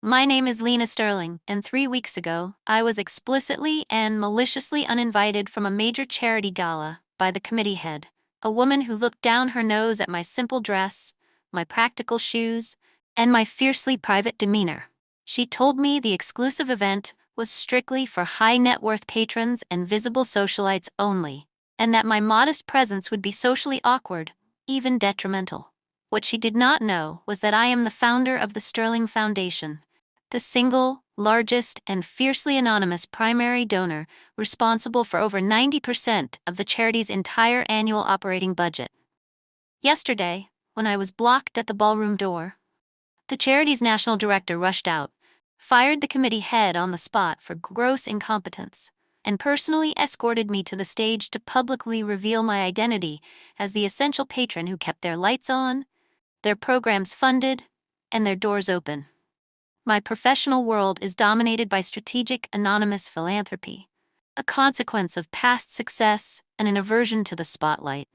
My name is Lena Sterling, and 3 weeks ago, I was explicitly and maliciously uninvited from a major charity gala by the committee head, a woman who looked down her nose at my simple dress, my practical shoes, and my fiercely private demeanor. She told me the exclusive event was strictly for high-net-worth patrons and visible socialites only, and that my modest presence would be socially awkward, even detrimental. What she did not know was that I am the founder of the Sterling Foundation, the single, largest, and fiercely anonymous primary donor responsible for over 90% of the charity's entire annual operating budget. Yesterday, when I was blocked at the ballroom door, the charity's national director rushed out, fired the committee head on the spot for gross incompetence, and personally escorted me to the stage to publicly reveal my identity as the essential patron who kept their lights on, their programs funded, and their doors open. My professional world is dominated by strategic, anonymous philanthropy, a consequence of past success and an aversion to the spotlight.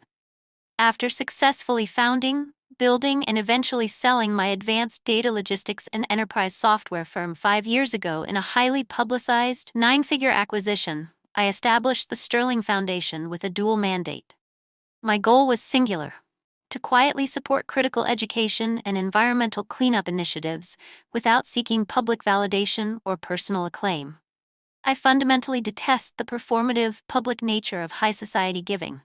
After successfully founding, building, and eventually selling my advanced data logistics and enterprise software firm 5 years ago in a highly publicized, 9-figure acquisition, I established the Sterling Foundation with a dual mandate. My goal was singular: to quietly support critical education and environmental cleanup initiatives without seeking public validation or personal acclaim. I fundamentally detest the performative, public nature of high society giving,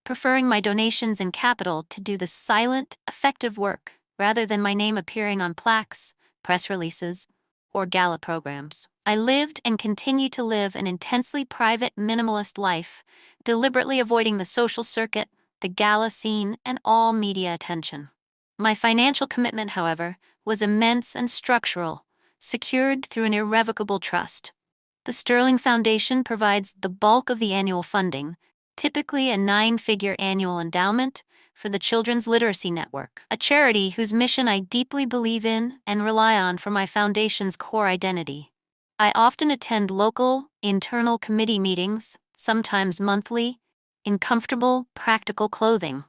preferring my donations and capital to do the silent, effective work rather than my name appearing on plaques, press releases, or gala programs. I lived and continue to live an intensely private, minimalist life, deliberately avoiding the social circuit, the gala scene, and all media attention. My financial commitment, however, was immense and structural, secured through an irrevocable trust. The Sterling Foundation provides the bulk of the annual funding, typically a 9-figure annual endowment, for the Children's Literacy Network, a charity whose mission I deeply believe in and rely on for my foundation's core identity. I often attend local, internal committee meetings, sometimes monthly, in comfortable, practical clothing,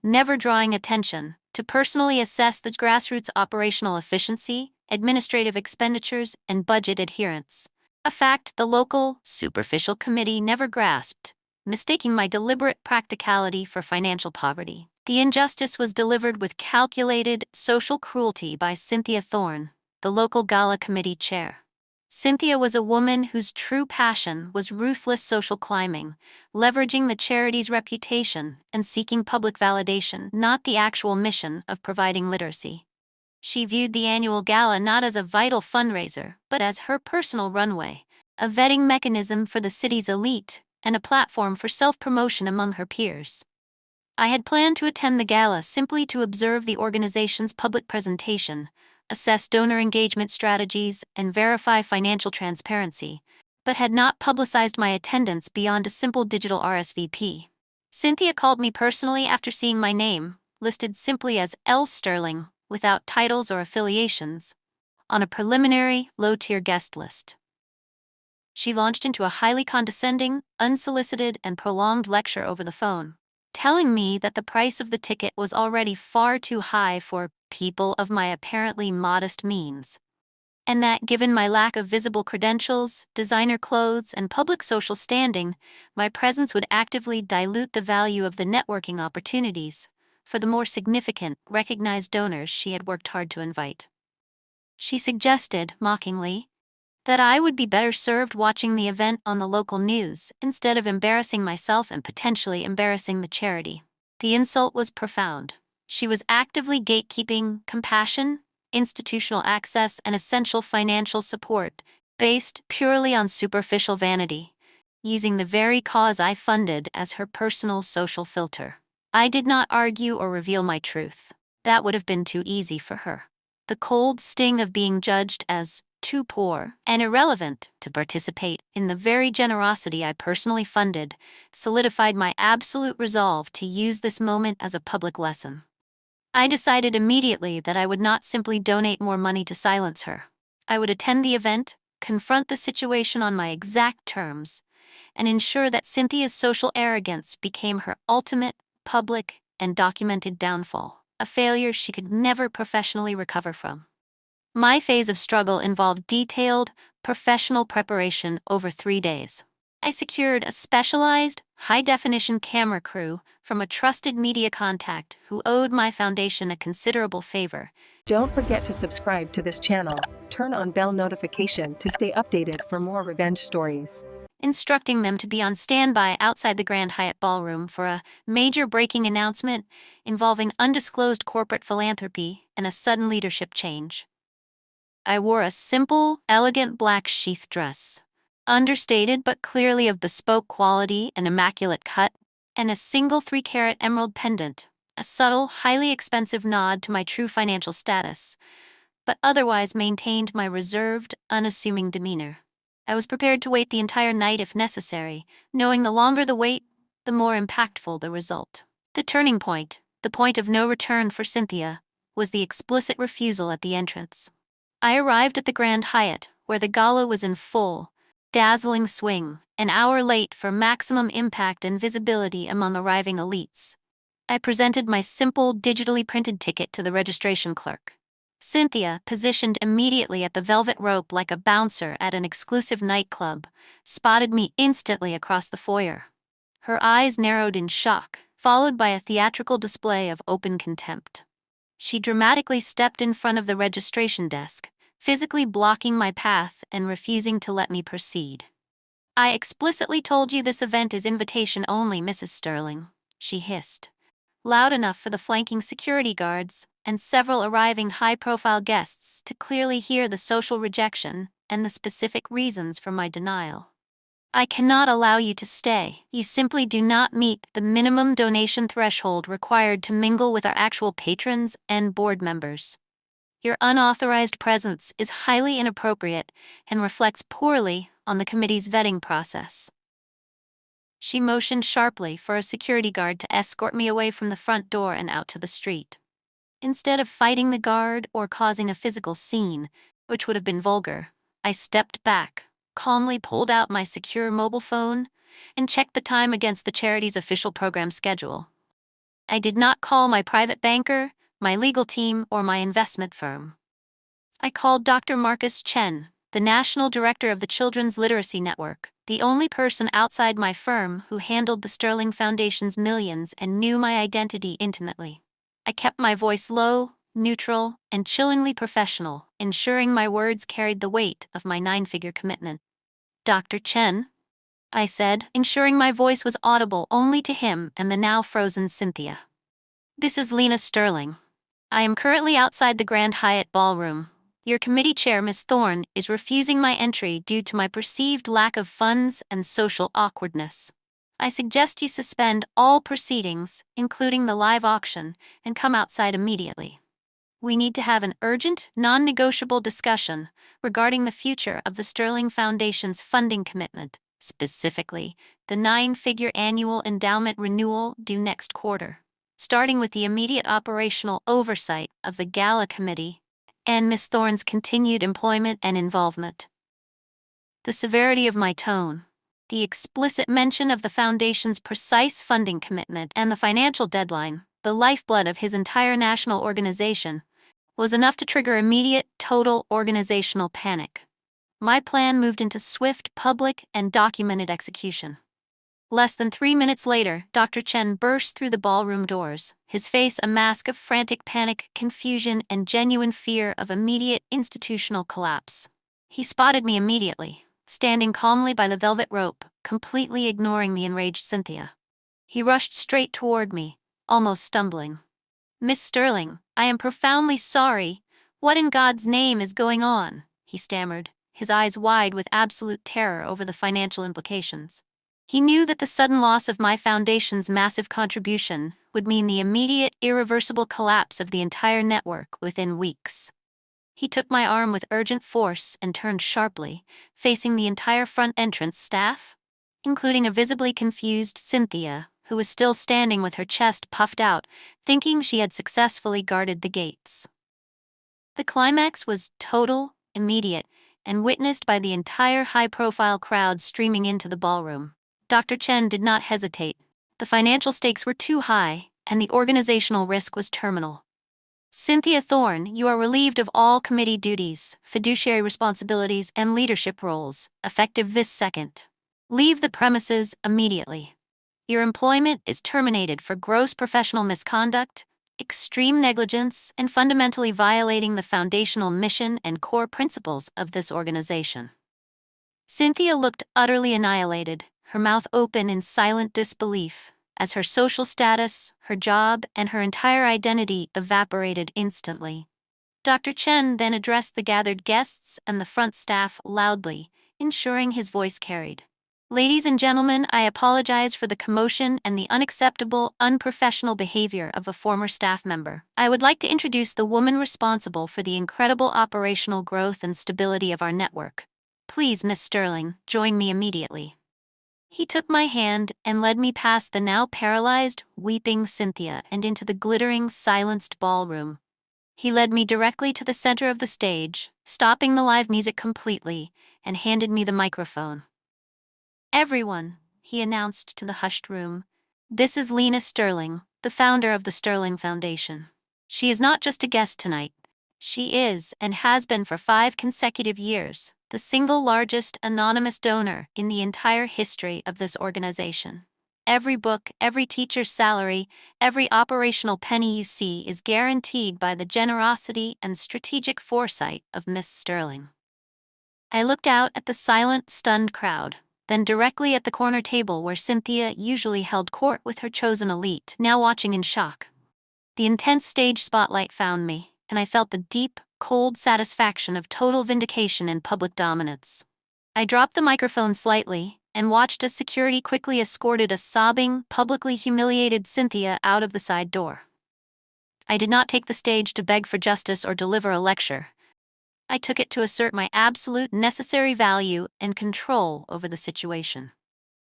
never drawing attention, to personally assess the grassroots operational efficiency, administrative expenditures, and budget adherence, a fact the local, superficial committee never grasped, mistaking my deliberate practicality for financial poverty. The injustice was delivered with calculated, social cruelty by Cynthia Thorne, the local gala committee chair. Cynthia was a woman whose true passion was ruthless social climbing, leveraging the charity's reputation and seeking public validation, not the actual mission of providing literacy. She viewed the annual gala not as a vital fundraiser, but as her personal runway, a vetting mechanism for the city's elite, and a platform for self-promotion among her peers. I had planned to attend the gala simply to observe the organization's public presentation, assess donor engagement strategies, and verify financial transparency, but had not publicized my attendance beyond a simple digital RSVP. Cynthia called me personally after seeing my name, listed simply as L. Sterling, without titles or affiliations, on a preliminary, low-tier guest list. She launched into a highly condescending, unsolicited, and prolonged lecture over the phone, telling me that the price of the ticket was already far too high for people of my apparently modest means, and that given my lack of visible credentials, designer clothes, and public social standing, my presence would actively dilute the value of the networking opportunities for the more significant, recognized donors she had worked hard to invite. She suggested, mockingly, that I would be better served watching the event on the local news instead of embarrassing myself and potentially embarrassing the charity. The insult was profound. She was actively gatekeeping compassion, institutional access, and essential financial support based purely on superficial vanity, using the very cause I funded as her personal social filter. I did not argue or reveal my truth. That would have been too easy for her. The cold sting of being judged as too poor and irrelevant to participate in the very generosity I personally funded solidified my absolute resolve to use this moment as a public lesson. I decided immediately that I would not simply donate more money to silence her. I would attend the event, confront the situation on my exact terms, and ensure that Cynthia's social arrogance became her ultimate, public, and documented downfall, a failure she could never professionally recover from. My phase of struggle involved detailed, professional preparation over 3 days. I secured a specialized, high-definition camera crew from a trusted media contact who owed my foundation a considerable favor. Don't forget to subscribe to this channel. Turn on bell notification to stay updated for more revenge stories. Instructing them to be on standby outside the Grand Hyatt Ballroom for a major breaking announcement involving undisclosed corporate philanthropy and a sudden leadership change. I wore a simple, elegant black sheath dress, understated but clearly of bespoke quality and immaculate cut, and a single 3-carat emerald pendant, a subtle, highly expensive nod to my true financial status, but otherwise maintained my reserved, unassuming demeanor. I was prepared to wait the entire night if necessary, knowing the longer the wait, the more impactful the result. The turning point, the point of no return for Cynthia, was the explicit refusal at the entrance. I arrived at the Grand Hyatt, where the gala was in full, dazzling swing, an hour late for maximum impact and visibility among arriving elites. I presented my simple, digitally printed ticket to the registration clerk. Cynthia, positioned immediately at the velvet rope like a bouncer at an exclusive nightclub, spotted me instantly across the foyer. Her eyes narrowed in shock, followed by a theatrical display of open contempt. She dramatically stepped in front of the registration desk, physically blocking my path and refusing to let me proceed. "I explicitly told you this event is invitation only, Mrs. Sterling," she hissed, loud enough for the flanking security guards and several arriving high-profile guests to clearly hear the social rejection and the specific reasons for my denial. "I cannot allow you to stay. You simply do not meet the minimum donation threshold required to mingle with our actual patrons and board members. Your unauthorized presence is highly inappropriate and reflects poorly on the committee's vetting process." She motioned sharply for a security guard to escort me away from the front door and out to the street. Instead of fighting the guard or causing a physical scene, which would have been vulgar, I stepped back, calmly pulled out my secure mobile phone, and checked the time against the charity's official program schedule. I did not call my private banker, my legal team, or my investment firm. I called Dr. Marcus Chen, the National Director of the Children's Literacy Network, the only person outside my firm who handled the Sterling Foundation's millions and knew my identity intimately. I kept my voice low, neutral, and chillingly professional, ensuring my words carried the weight of my 9-figure commitment. "Dr. Chen," I said, ensuring my voice was audible only to him and the now frozen Cynthia. "This is Lena Sterling. I am currently outside the Grand Hyatt Ballroom. Your committee chair, Ms. Thorne, is refusing my entry due to my perceived lack of funds and social awkwardness. I suggest you suspend all proceedings, including the live auction, and come outside immediately. We need to have an urgent, non-negotiable discussion regarding the future of the Sterling Foundation's funding commitment, specifically the 9-figure annual endowment renewal due next quarter, starting with the immediate operational oversight of the Gala Committee and Ms. Thorne's continued employment and involvement." The severity of my tone, the explicit mention of the Foundation's precise funding commitment and the financial deadline, the lifeblood of his entire national organization, was enough to trigger immediate, total organizational panic. My plan moved into swift, public, and documented execution. Less than 3 minutes later, Dr. Chen burst through the ballroom doors, his face a mask of frantic panic, confusion, and genuine fear of immediate institutional collapse. He spotted me immediately, standing calmly by the velvet rope, completely ignoring the enraged Cynthia. He rushed straight toward me, almost stumbling. "Miss Sterling, I am profoundly sorry. What in God's name is going on?" he stammered, his eyes wide with absolute terror over the financial implications. He knew that the sudden loss of my foundation's massive contribution would mean the immediate, irreversible collapse of the entire network within weeks. He took my arm with urgent force and turned sharply, facing the entire front entrance staff, including a visibly confused Cynthia, who was still standing with her chest puffed out, thinking she had successfully guarded the gates. The climax was total, immediate, and witnessed by the entire high-profile crowd streaming into the ballroom. Dr. Chen did not hesitate. The financial stakes were too high, and the organizational risk was terminal. Cynthia Thorne, you are relieved of all committee duties, fiduciary responsibilities, and leadership roles, effective this second. Leave the premises immediately. Your employment is terminated for gross professional misconduct, extreme negligence, and fundamentally violating the foundational mission and core principles of this organization. Cynthia looked utterly annihilated, her mouth open in silent disbelief, as her social status, her job, and her entire identity evaporated instantly. Dr. Chen then addressed the gathered guests and the front staff loudly, ensuring his voice carried. Ladies and gentlemen, I apologize for the commotion and the unacceptable, unprofessional behavior of a former staff member. I would like to introduce the woman responsible for the incredible operational growth and stability of our network. Please, Miss Sterling, join me immediately. He took my hand and led me past the now paralyzed, weeping Cynthia and into the glittering, silenced ballroom. He led me directly to the center of the stage, stopping the live music completely, and handed me the microphone. Everyone, he announced to the hushed room, this is Lena Sterling, the founder of the Sterling Foundation. She is not just a guest tonight. She is, and has been for 5 consecutive years, the single largest anonymous donor in the entire history of this organization. Every book, every teacher's salary, every operational penny you see is guaranteed by the generosity and strategic foresight of Miss Sterling. I looked out at the silent, stunned crowd, then directly at the corner table where Cynthia usually held court with her chosen elite, now watching in shock. The intense stage spotlight found me, and I felt the deep, cold satisfaction of total vindication and public dominance. I dropped the microphone slightly and watched as security quickly escorted a sobbing, publicly humiliated Cynthia out of the side door. I did not take the stage to beg for justice or deliver a lecture. I took it to assert my absolute necessary value and control over the situation.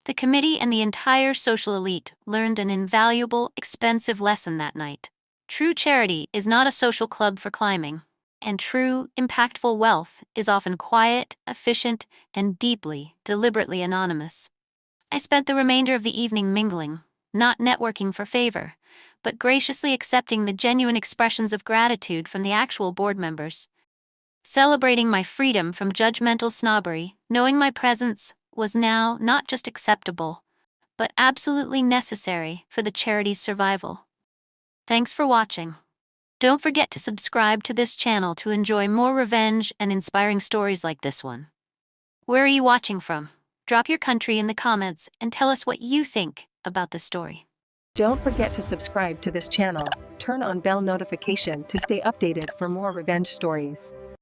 The committee and the entire social elite learned an invaluable, expensive lesson that night. True charity is not a social club for climbing, and true, impactful wealth is often quiet, efficient, and deeply, deliberately anonymous. I spent the remainder of the evening mingling, not networking for favor, but graciously accepting the genuine expressions of gratitude from the actual board members. Celebrating my freedom from judgmental snobbery, knowing my presence was now not just acceptable, but absolutely necessary for the charity's survival. Thanks for watching. Don't forget to subscribe to this channel to enjoy more revenge and inspiring stories like this one. Where are you watching from? Drop your country in the comments and tell us what you think about this story. Don't forget to subscribe to this channel, turn on bell notification to stay updated for more revenge stories.